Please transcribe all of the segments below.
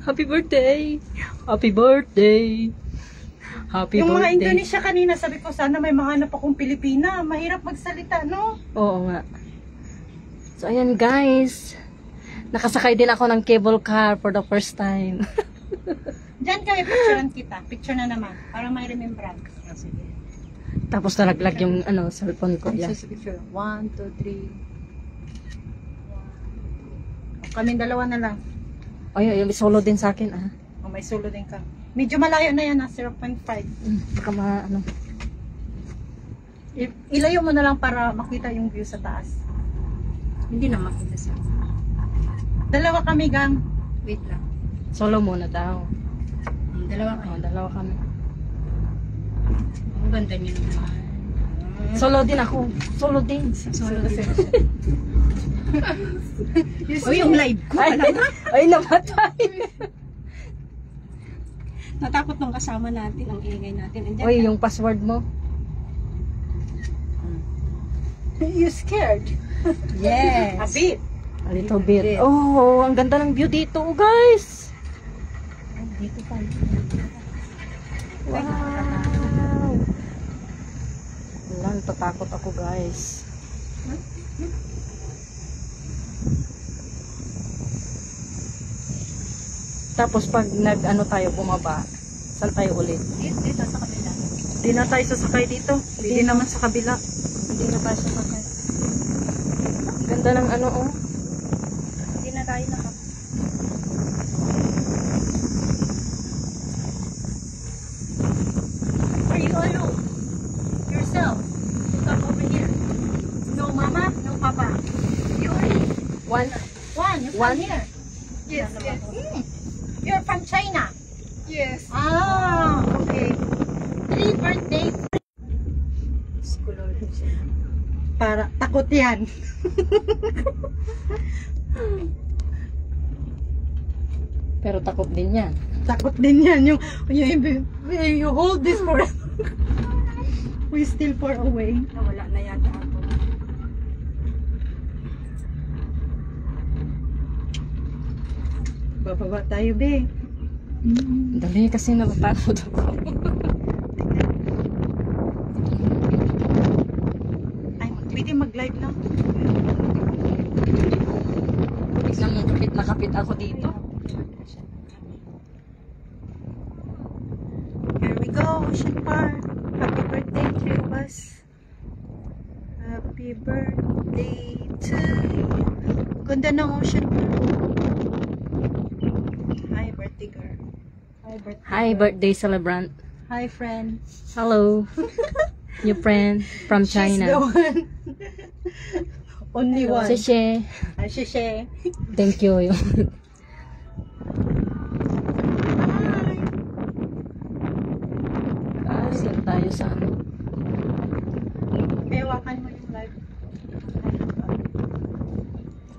Happy birthday! Happy birthday! Happy Yung mga birthday! Indonesia kanina, sabi ko sana may mahanap akong Pilipina. Mahirap magsalita, no? Oo nga. So, ayan guys. Nakasakay din ako ng cable car for the first time. Diyan kami, picturean kita. Picture na naman, para may remembrance. Oh, sige. Tapos nalaglag yung cellphone ko. Yeah. Picture. 1, 2, 3. Kaming dalawa na lang. Ay, yung solo din sa akin ah. Oh, may solo din ka. Medyo malayo na yan, 0.5. Baka Ilayo mo na lang para makita yung view sa taas. Hindi na makita sa. Dalawa kami, gang. Wait lang. Solo muna daw. Dalawa kayo. Dalawa kami. Ang ganda niyo naman. Solo din ako. Solo din. Solo din. O yung live ko. Ay, namatay. Natakot nung kasama natin. Ang ingay natin. Andiyan Oy, ka. yung password mo. You scared? Yes. A bit. A little bit. Oh, ang ganda ng view dito, guys. Dito pa. Wow. Wala, natatakot ako, guys. Tapos pag tayo bumaba, saan tayo ulit? Dito sa kabila. Hindi na tayo sasakay dito. Hindi naman sa kabila. Hindi na tayo sasakay. Ang ganda ng oh. Hindi na tayo Are you alone? Yourself? You come over here. No mama, no papa. You only One. you come here. Yes, yes. You're from China? Yes. Ah, okay. 3 birthdays. Para takot yan. Pero takot din yan. Takot din yan. You hold this for we still far away. Nawala na yata ako. Bababa tayo, be. Dali kasi natatakot ako. Ay, pwede mag-live lang. Tignan mo, kapit na kapit ako dito. Here we go, Ocean Park. Happy birthday, three of us. Happy birthday to you. Ganda ng Ocean Park. Hi, birthday girl. Hi, birthday Hi, girl. birthday celebrant. Hi, friend. Hello. New friend from She's the China. one. Only one. Shishe. Ah, Shishe. Thank you. Saan tayo sa Hawakan mo yung live.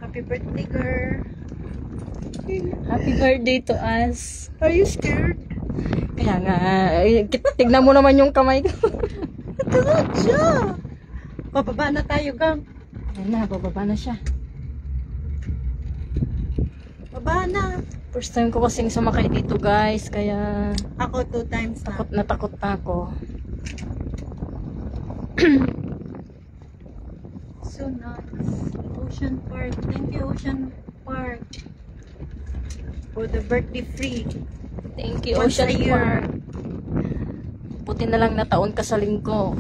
Happy birthday, girl. Happy birthday to us. Are you scared? Kaya nga, tignan mo naman yung kamay ko. Tulad siya. Pababa na tayo, gang. Ayan na, bababa na siya. Baba na. First time ko kasing sumakay dito, guys. Kaya Ako 2 times na. takot na ako. So nice. Ocean Park. Thank you, Ocean Park. For the birthday free. Thank you, Once Ocean a year. Park. Puti na lang na taon kasaling ko.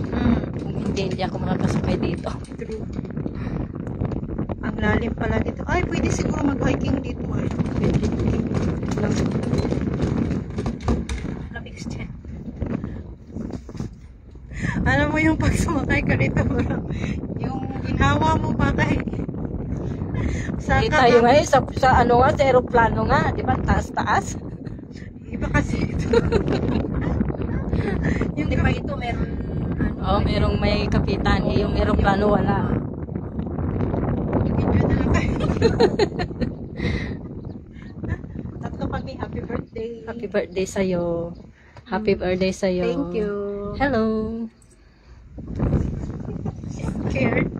Kung hindi ako makakasakay dito. True. Ang lalim pala dito. Ay, pwede siguro mag-hiking dito. Ay, pwede. Lamig siya. Alam mo yung pag sumakay ka dito, yung ginawa mo pa kay Tayo nga sa sa aeroplano nga, di ba? Taas-taas. Iba kasi ito. Yung di ba ito meron Merong may kapitan. Yung aeroplano wala. Video na lang kayo. Tatlo kami, happy birthday. Happy birthday sa'yo. Happy birthday sa'yo. Thank you. Hello. Scared.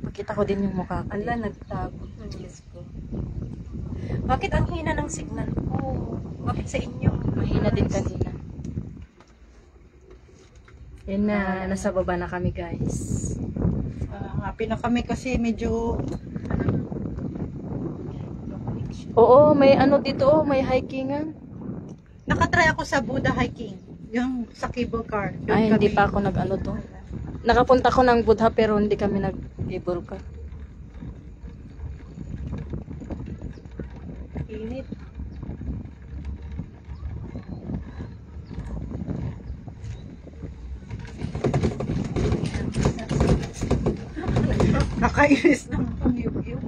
Makita ko din yung mukha ko. Ala, nagtago. Diyos ko. Bakit ang hina ng signal ko? Bakit sa inyo? Mahina din kanina. Yan na, nasa baba na kami guys. Happy na kami kasi medyo Oo, may ano dito, oh, may hikingan. nakatry ako sa Buddha hiking. Yung sa cable car. Doon Ay, hindi kami. pa ako nag-ano to. Nakapunta ko ng Buddha pero hindi kami nag-cable car. Init. Nakainis ng pangyugyug.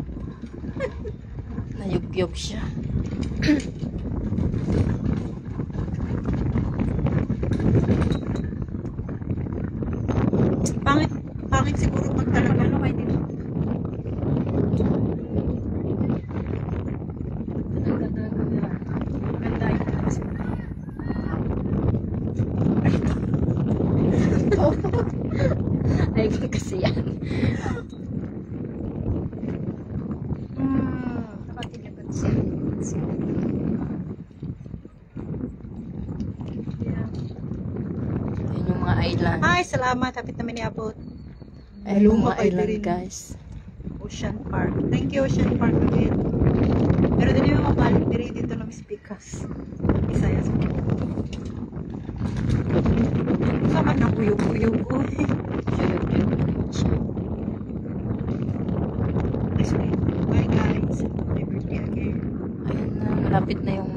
Nayugyog siya. Pangit siguro pag talaga Ano kayo dito? Ang ganda ng camera. Ganda yung Ay, kasi yan. nakatilipat siya. Yan yung mga island. Ay, salamat. Hapit namin niabot. Ay, yung Luma mga pa island din. guys. Ocean Park. Thank you, Ocean Park again. Pero din yung mabalik dito ng speakers. Isaya sa sama na kuyog-kuyog ko. Yuyog-yug siya. Bye guys. Happy birthday again. Ayan na, malapit na yung